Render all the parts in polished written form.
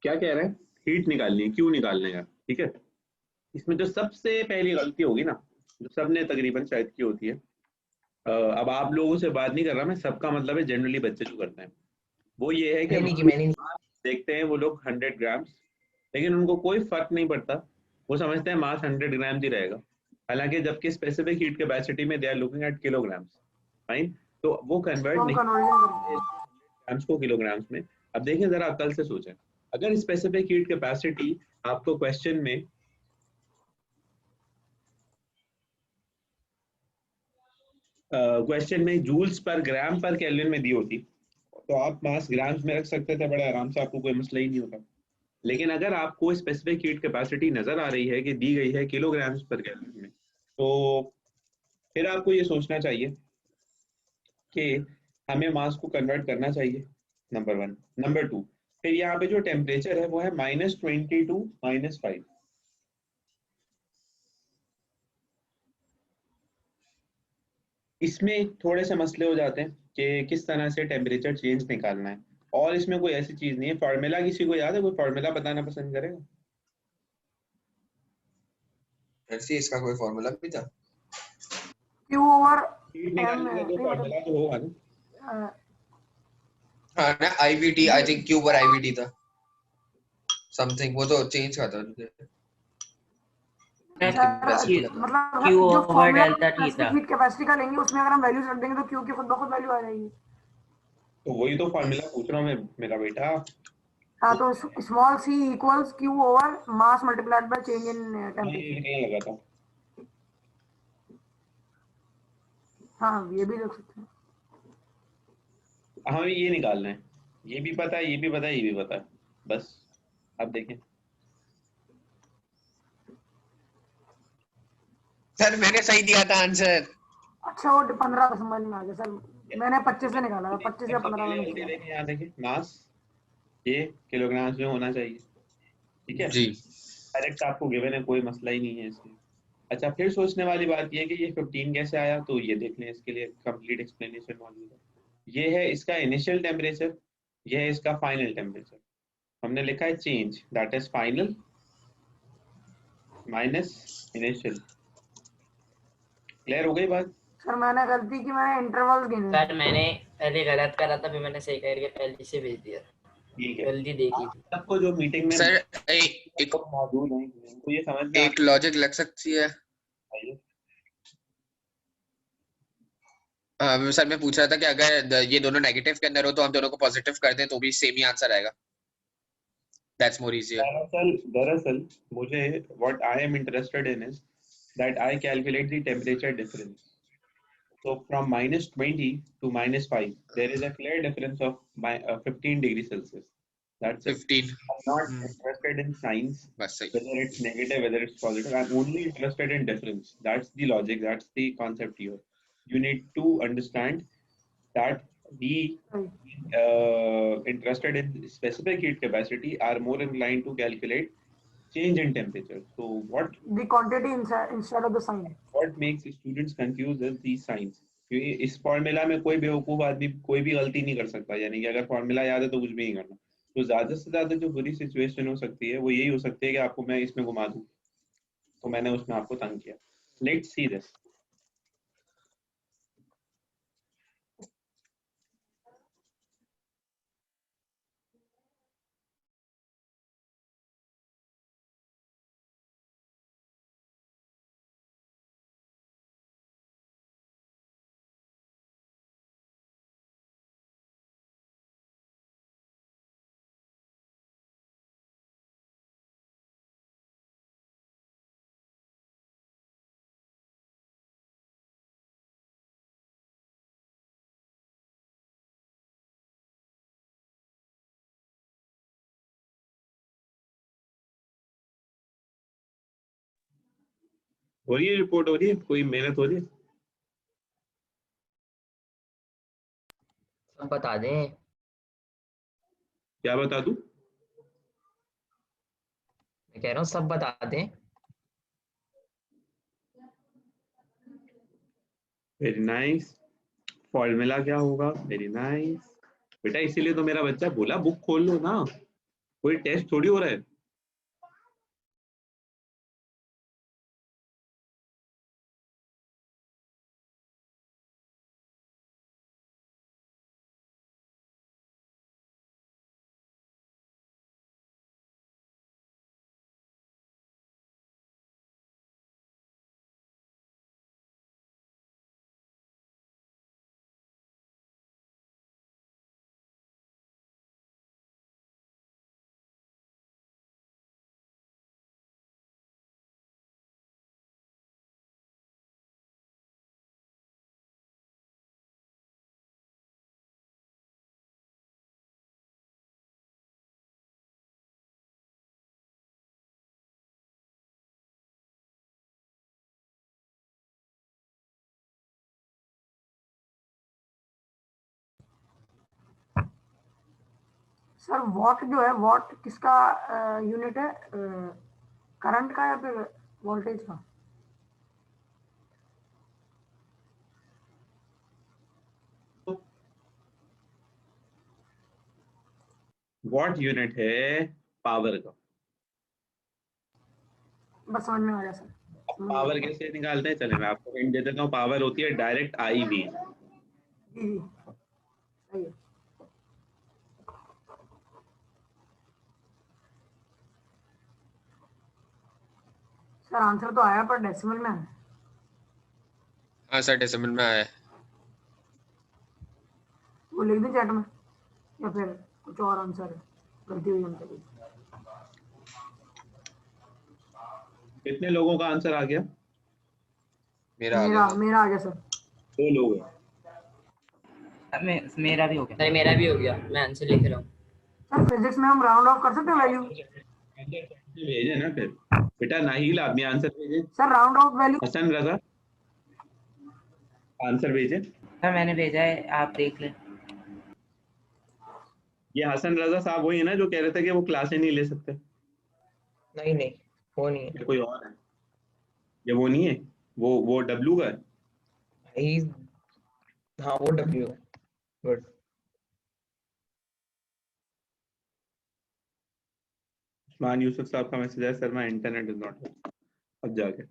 क्या कह रहे हैं, हीट निकालनी है, क्यू निकालने का, ठीक है। इसमें जो सबसे पहली गलती होगी ना, जो सबने तकरीबन शायद की होती है, अब आप लोगों से बात नहीं कर रहा मैं, सबका मतलब है जनरली बच्चे जो करते हैं, वो ये है कि मैंने नहीं देखते हैं वो लोग 100 ग्राम्स, लेकिन उनको कोई फर्क नहीं पड़ता, वो समझते हैं मास 100 ग्राम ही रहेगा, हालांकि जबकि स्पेसिफिक हीट कैपेसिटी में they are looking at kilograms. Fine, तो वो कन्वर्ट नहीं ग्राम्स को किलोग्राम्स में। अब देखिए जरा अकल से सोचें, अगर स्पेसिफिक हीट कैपेसिटी आपको क्वेश्चन में जूल्स पर ग्राम पर केल्विन में दी होती, तो आप मास ग्राम्स में रख सकते थे बड़े आराम से, आपको कोई मसला ही नहीं होता। लेकिन अगर आपको स्पेसिफिक हीट कैपेसिटी नजर आ रही है कि दी गई है किलोग्राम्स पर केल्विन में, तो फिर आपको ये सोचना चाहिए कि हमें मास को कन्वर्ट करना चाहिए, नंबर वन। नंबर टू, फिर यहाँ पे जो टेम्परेचर है वो है -20 टू -5। इसमें थोड़े से मसले हो जाते हैं कि किस तरह से टेम्परेचर चेंज निकालना है, और इसमें कोई ऐसी चीज नहीं है। फार्मूला किसी को याद है, कोई फार्मूला बताना पसंद करेगा? ऐसे इसका कोई फॉर्मूला भी था? Q over हीट M निकालने का कोई फार्मूला तो होगा ना? हाँ ना, IVT, I think Q over IVT था समथिंग, वो तो चेंज था मतलब Q जो over फॉर्मूला delta T था। हीट कैपेसिटी का लेंगे उसमें अगर हम वैल्यूज रख देंगे तो Q की खुद ब खुद वैल्यू आ जाएगी। तो वही तो फार्मूला पूछ रहा हूँ मैं मेरा बेटा। हाँ, तो small c equals Q over mass multiplied by change in temperature. नहीं लगा था। हाँ, ये भी देख सकते हैं। हमें ये निकालना है, ये भी पता है, ये भी पता है, ये भी पता है, बस। अब देखें, सर मैंने सही दिया था आंसर। अच्छा, वो 15 समझ में आ गया सर, मैंने 25 से निकाला था, 25 या 15 में गलती देखें, यहाँ देखें, मास ये किलोग्राम्स में होना चाहिए, ठीक है जी। डायरेक्ट आपको गिवन है, कोई मसला ही नहीं है इसमें। अच्छा, फिर सोचने वाली बात ये है कि ये 15 कैसे आया, तो ये देख लें, इसके लिए कंप्लीट एक्सप्लेनेशन मौजूद है। ये है इसका इनिशियल टेम्परेचर, ये है इसका फाइनल टेम्परेचर। हमने लिखा है change that is final minus initial. Clear हो गई बात? सर मैंने गलती की, मैंने इंटरवल्स गिने। सर मैंने पहले गलत करा था, फिर मैंने सही करके पहले से भेज दिया, ठीक है, जल्दी देखी थी। सबको जो मीटिंग में सर एक मौजूद हैं उनको ये समझ में एक लॉजिक लग सकती है। सर मैं पूछ रहा था कि अगर ये दोनों नेगेटिव के अंदर हो तो हम दोनों को पॉजिटिव कर दें तो भी सेम ही आंसर आएगा। That's more easier. दरअसल मुझे what I am interested in is that I calculate the temperature difference. So from -20 to -5, there is a clear difference of 15 degrees Celsius. That's it. 15। I'm not interested in signs, बस सही। whether it's negative, whether it's positive. I'm only interested in difference. That's the logic. That's the concept here. You need to understand that the interested in specific heat capacity are more inclined to calculate change in temperature. So the quantity instead of the sign. what makes students confused is these signs. क्योंकि इस formula में कोई बेवकूफ आदमी कोई भी गलती नहीं कर सकता, यानी कि अगर फॉर्मूला याद है तो कुछ भी नहीं करना। तो ज्यादा से ज्यादा जो बुरी सिचुएशन हो सकती है वो यही हो सकती है कि आपको मैं इसमें घुमा दूं, तो मैंने उसमें आपको तंग किया। Let's see this. हो रही है रिपोर्ट, हो रही है, कोई मेहनत हो रही है? सब बता दें। क्या बता दूं? मैं कह रहा हूँ सब बता दें। Very nice. फॉर्मूला क्या होगा? वेरी नाइस बेटा, इसीलिए तो मेरा बच्चा बोला बुक खोल लो ना, कोई टेस्ट थोड़ी हो रहा है। सर वॉट जो है, वॉट किसका यूनिट है, करंट का या फिर वोल्टेज का? वॉट यूनिट है पावर का। बस समझ में आ गया सर। पावर कैसे निकालते हैं, चले मैं आपको हिंट दे देता हूँ। पावर होती है डायरेक्ट IV। जी जी सही है। सर आंसर तो आया पर डेसिमल में है। हाँ सर डेसिमल में आया है। वो लिख दी चैट में या फिर कुछ और आंसर है, गलती हुई हमसे कुछ? कितने लोगों का आंसर आ गया? मेरा आ गया मेरा आ गया सर। 2 लोग हैं। मेरा भी हो गया। सर मेरा भी हो गया, मैं आंसर लिख रहा हूँ। सर फिजिक्स में हम राउंड ऑफ कर सकते हैं वैल्यू? भेजे ना फिर बेटा, नाहिल आपने आंसर भेजे। Sir round off value. Hasan Raza answer भेजे। सर मैंने भेजा है, आप देख लें। ये हसन रजा साहब वही है ना जो कह रहे थे कि वो क्लासें नहीं ले सकते? नहीं नहीं वो नहीं है ये कोई और है? ये वो नहीं है, वो डब्लू का है। भाई। हाँ वो W है। गुड। उस्मान यूसुफ साहब का मैसेज है, sir my internet is not. अब जाके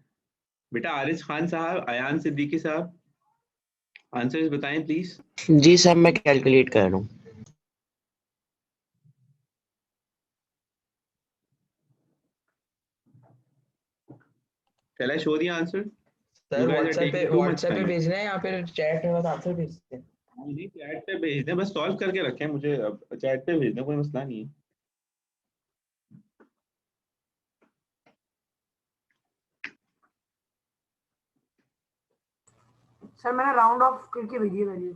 बेटा आरिज खान साहब, अयान सिद्दीकी साहब आंसर्स बताएं प्लीज। जी सर मैं कैलकुलेट कर रहा हूँ। Shall I show the answer? Sir You guys are WhatsApp पे taking too much व्हाट्सएप पे time. भेजना है या फिर चैट में बस आंसर भेजते हैं? हाँ जी, चैट पे भेज दें, बस सॉल्व करके रखें मुझे, अब चैट पे भेज दें, कोई मसला नहीं है। सर मैंने राउंड ऑफ करके भेजी है वैल्यू।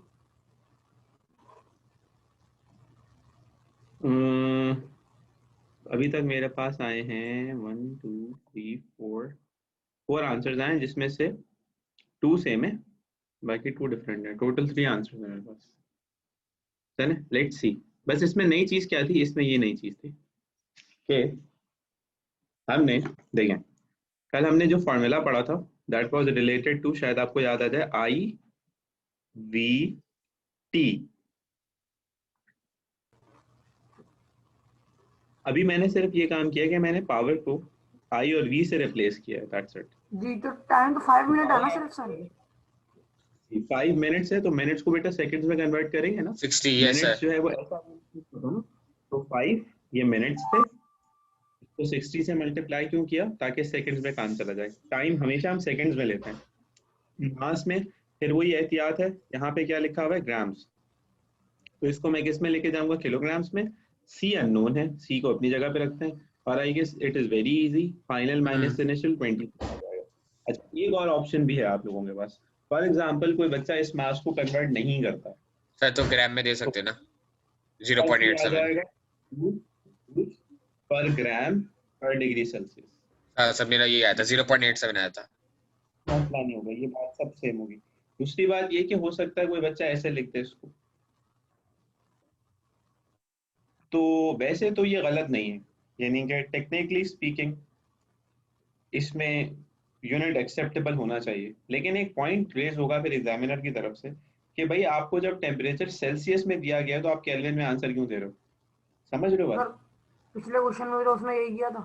अभी तक मेरे पास आए हैं 1 2 3 4 आंसर्स आए हैं, जिसमें से 2 सेम है, बाकी 2 डिफरेंट है। टोटल 3 आंसर्स हैं मेरे पास। चलें लेट्स सी। बस इसमें नई चीज क्या थी, इसमें ये नई चीज थी कि हमने देखें, कल हमने जो फॉर्मूला पढ़ा था दैट वाज रिलेटेड टू, शायद आपको याद आ जाए, I-V-T। अभी मैंने सिर्फ ये काम किया कि मैंने पावर को I और V से रिप्लेस किया है, दैट्स इट। जी तो टाइम तो 5 मिनट है ना सिर्फ सर? 5 मिनट्स है तो मिनट्स को बेटा सेकंड्स में कन्वर्ट करेंगे ना। 60 यस मिनट्स सर। जो है वो ऐसा तो 5 ये मिनट्स थे, तो 60 से मल्टीप्लाई क्यों किया, ताकि सेकंड्स में काम चला जाए। टाइम हमेशा हम सेकंड्स में लेते हैं। मास में फिर वही एहतियात है, यहाँ पे क्या लिखा हुआ है, ग्राम्स, तो इसको मैं किस में लेके जाऊंगा, किलोग्राम्स में। C अननोन है, C को अपनी जगह पे रखते हैं, और I guess it is very easy, final minus initial 20 आ जाएगा। अच्छा एक और ऑप्शन भी है आप लोगों के पास, फॉर एग्जांपल कोई बच्चा इस मास को कन्वर्ट नहीं करता सर तो ग्राम में दे सकते हैं ना, आ 0.87। जाएगा पर ग्राम पर डिग्री सेल्सियस। हाँ सर मेरा ये आया था, 0.87 आया था। मसला नहीं होगा, ये बात सब सेम होगी। दूसरी बात ये कि हो सकता है कोई बच्चा ऐसे लिखते इसको, तो वैसे तो ये गलत नहीं है, यानी कि टेक्निकली स्पीकिंग इसमें यूनिट एक्सेप्टेबल होना चाहिए, लेकिन एक पॉइंट रेज होगा फिर एग्जामिनर की तरफ से कि भाई आपको जब टेम्परेचर सेल्सियस में दिया गया तो आप केल्विन में आंसर क्यों दे रहे हो, समझ रहे हो बात? पिछले क्वेश्चन में भी तो उसने यही किया था।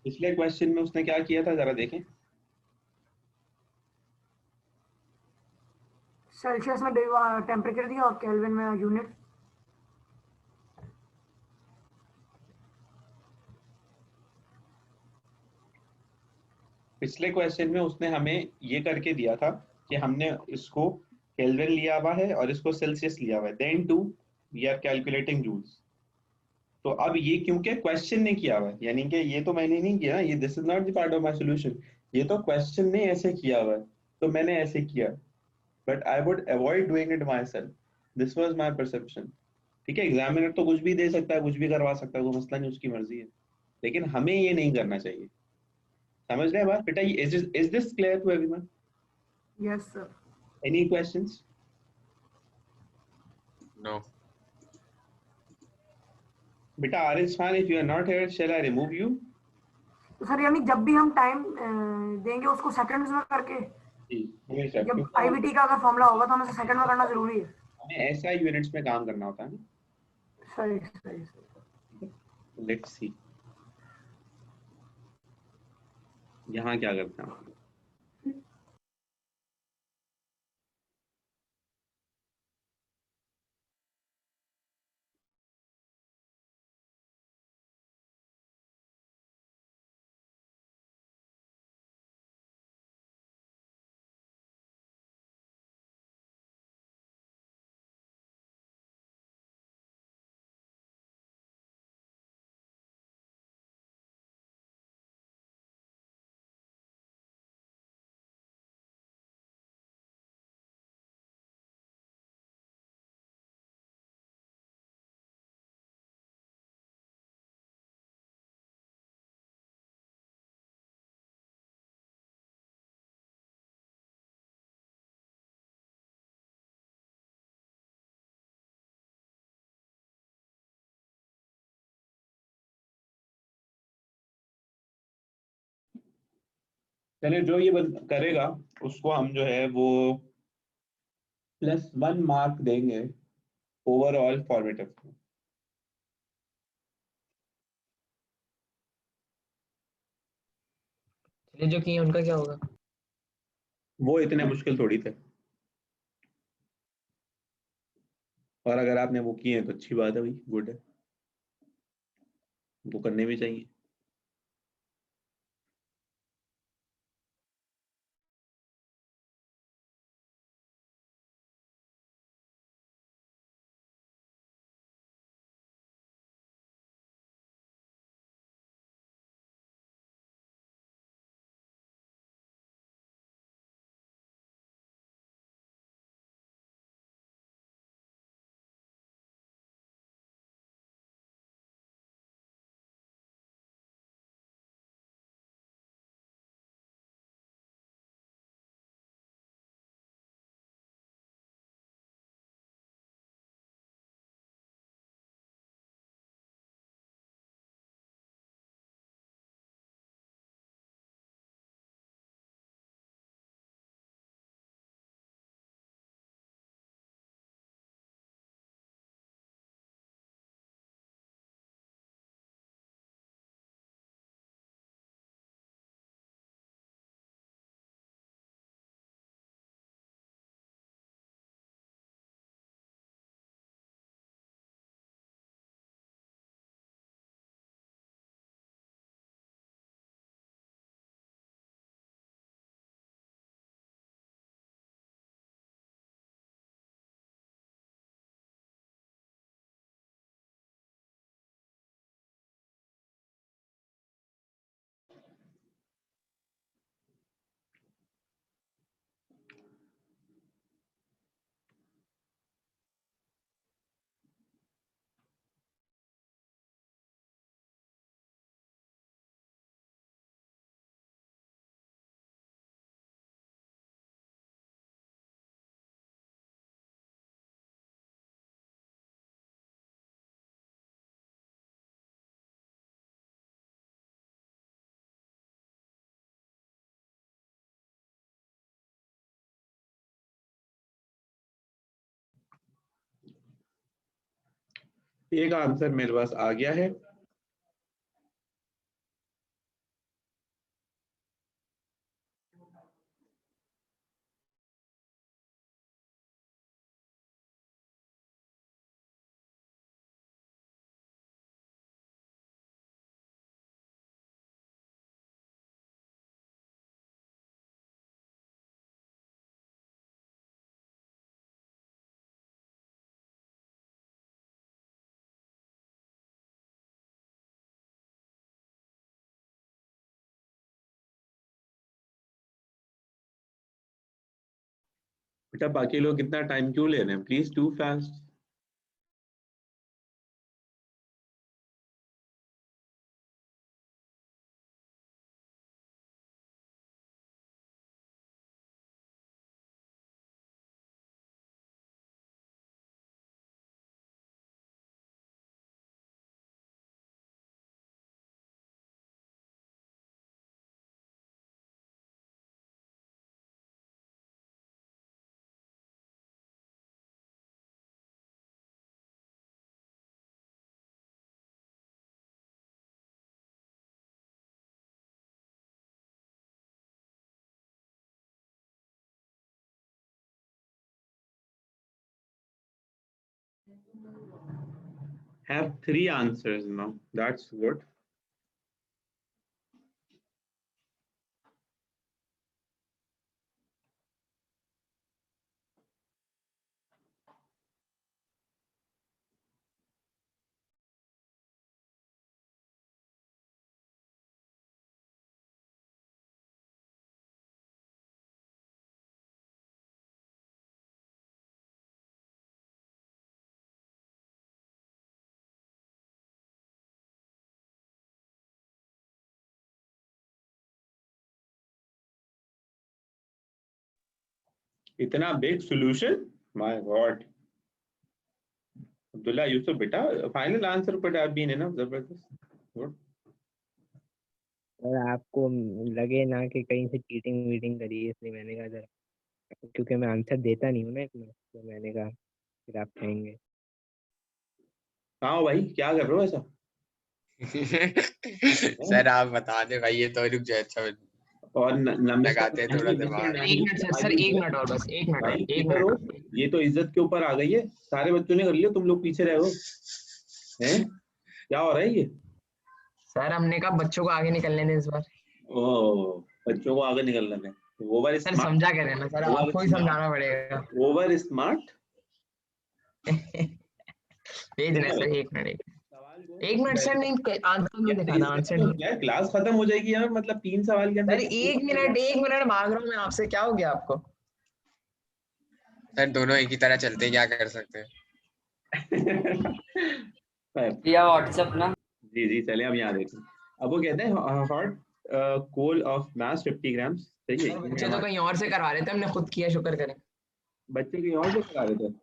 पिछले क्वेश्चन में उसने क्या किया था जरा देखें। सेल्सियस में टेम्परेचर दिया और केल्विन में यूनिट। पिछले क्वेश्चन में उसने हमें ये करके दिया था कि हमने इसको केल्विन लिया हुआ है और इसको सेल्सियस लिया हुआ है, then too we are calculating joules. तो अब ये क्योंकि क्वेश्चन ने किया हुआ है, यानी कि ये तो मैंने नहीं किया, ये this is not the part of my solution, ये तो क्वेश्चन ने ऐसे किया हुआ है तो मैंने ऐसे किया, but I would avoid doing it my self, this was my perception. ठीक है, एग्जामिनर तो कुछ भी दे सकता है, कुछ भी करवा सकता है, वो मसला नहीं, उसकी मर्जी है, लेकिन हमें ये नहीं करना चाहिए। समझ रहे हैं बात बेटा? Is this clear to everyone? Yes sir. Any questions? No. बेटा Ariz Khan, if you are not here, shall I remove you? तो सर यानी जब भी हम टाइम देंगे उसको सेकंड्स में करके, जी हमेशा, जब क्योंकि आईवीटी का अगर फॉर्मूला होगा तो हमें सेकंड में करना जरूरी है। हमें ऐसा यूनिट्स में काम करना होता है ना। सही सही सही। लेट्स सी यहाँ क्या करते हैं। चलिए, जो ये करेगा उसको हम जो है वो +1 मार्क देंगे ओवरऑल फॉर्मेटिव। चलिए जो किए उनका क्या होगा? वो इतने मुश्किल थोड़ी थे, और अगर आपने वो किए हैं तो अच्छी बात है भाई, गुड है, वो करने भी चाहिए। एक आंसर मेरे पास आ गया है, बेटा बाकी लोग कितना टाइम क्यों ले रहे हैं? Please do fast. Have 3 answers now. That's good. इतना big solution, my God. Abdullah Yusuf बेटा फाइनल आंसर पर आप भी ना जबरदस्त। और आपको लगे ना कि कहीं से चीटिंग वीटिंग करी है, इसलिए मैंने कहा जरा, क्योंकि मैं आंसर देता नहीं हूँ ना इतना, तो मैंने कहा फिर आप कहेंगे। कहाँ हो भाई, क्या कर रहे हो ऐसा? सर आप बता दे भाई, ये तो रुक जाए। अच्छा और लगाते हैं थोड़ा दिमाग। एक मिनट सर, एक मिनट और बस, एक मिनट, भाई एक इधर हो, मिनट। ये तो इज्जत के ऊपर आ गई है। सारे बच्चों ने कर लिया, तुम लोग पीछे रहे हो। हैं क्या हो रहा है ये? सर हमने कहा बच्चों को आगे निकलने दें इस बार। ओ बच्चों को आगे निकलना है। ओवर सर स्मार्ट, समझा कर ना सर, आपको ही समझाना पड़ेगा। Over smart. भेज रहे सर, एक मिनट, एक मिनट सर, नहीं आंसर नहीं दिखा था, आंसर नहीं। क्या क्लास खत्म हो जाएगी यार? मतलब 3 सवाल के अंदर। सर एक मिनट मांग रहा हूँ मैं आपसे, क्या हो गया आपको? सर दोनों एक ही तरह चलते हैं, क्या कर सकते हैं। या व्हाट्सएप ना। जी जी चले अब यहाँ देखें। अब वो कहते हैं hot coal of mass 50 grams. सही है। बच्चे तो कहीं और से करवा रहे थे, हमने खुद किया, शुक्र करें। बच्चे कहीं और से करा रहे थे?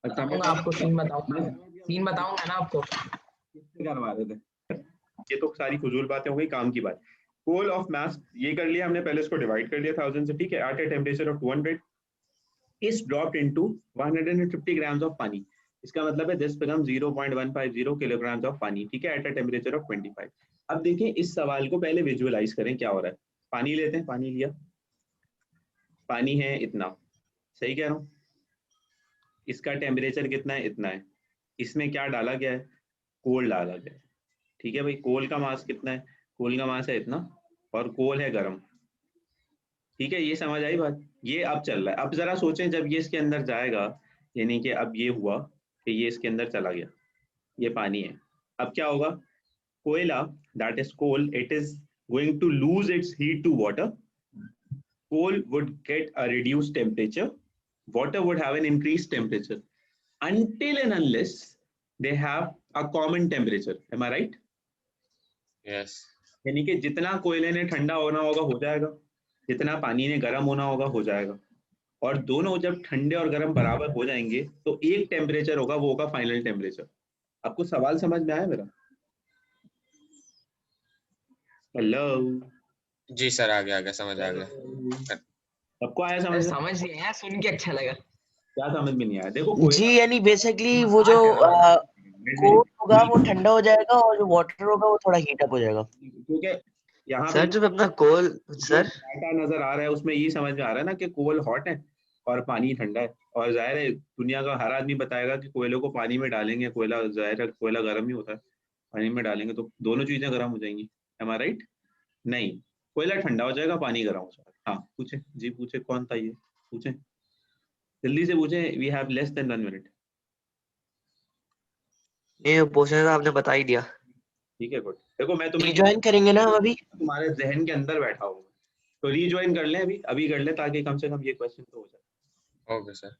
अच्छा मैं आपको सीन बताऊंगा ना आपको। किससे करवा रहे थे? ये तो सारी फजूल बातें हो गई, काम की बात। कोल ऑफ मास ये कर लिया हमने, पहले इसको डिवाइड कर लिया 1000 से, ठीक है। At a temperature of 200 is dropped into 150 grams of पानी। इसका मतलब है this becomes 0.150 kilograms of पानी, ठीक है, एट अ टेम्परेचर ऑफ 25। अब देखें इस सवाल को पहले विजुअलाइज करें क्या हो रहा है। पानी लेते हैं, पानी लिया, पानी है इतना, सही कह रहा हूँ। इसका टेम्परेचर कितना है? इतना है। इसमें क्या डाला गया है? कोल डाला गया है, ठीक है भाई। कोल का मास कितना है? कोल का मास है इतना, और कोल है गर्म, ठीक है। ये समझ आई बात? ये अब चल रहा है। अब जरा सोचें जब ये इसके अंदर जाएगा, यानी कि अब ये हुआ कि ये इसके अंदर चला गया, ये पानी है। अब क्या होगा? कोयला, that is coal, it is going to lose its heat to water. Coal would get a reduced temperature, water would have an increased temperature until and unless they have a common temperature. Am I right? Yes. यानी कि जितना कोयले ने ठंडा होना होगा हो जाएगा, जितना पानी ने गर्म होना होगा हो जाएगा, और दोनों जब ठंडे और गर्म बराबर हो जाएंगे तो एक टेम्परेचर होगा, वो होगा फाइनल टेम्परेचर। आपको सवाल समझ में आया मेरा? हेलो जी सर, आ गया समझ आ गया। सबको आया समझ? समझ नहीं आया, सुन के अच्छा लगा। क्या समझ में नहीं आया? देखो जी यानी बेसिकली वो जो कोल होगा वो ठंडा हो जाएगा और जो वाटर होगा वो थोड़ा हीट अप हो जाएगा। क्योंकि यहाँ सर जब अपना कोल सर डाटा नजर आ रहा है उसमें ये समझ में आ रहा है ना कि कोल हॉट है और पानी ठंडा है, और जाहिर है दुनिया का हर आदमी बताएगा कि कोयले को पानी में डालेंगे, कोयला जाहिर है कोयला गर्म ही होता है, पानी में डालेंगे तो दोनों चीजें गर्म हो जाएंगी। एम आई राइट? नहीं, कोयला ठंडा हो जाएगा, पानी गर्म हो जाएगा। हाँ पूछे जी, पूछे कौन था ये, पूछे जल्दी से पूछे, we have less than 1 minute. ये पूछने का आपने बता ही दिया। ठीक है गुड। देखो मैं तुम्हें रिजॉइन करेंगे ना हम अभी, तुम्हारे जहन के अंदर बैठा हूँ, तो रिज्वाइन कर लें, अभी कर लें ताकि कम से कम ये क्वेश्चन तो हो जाए। Okay sir.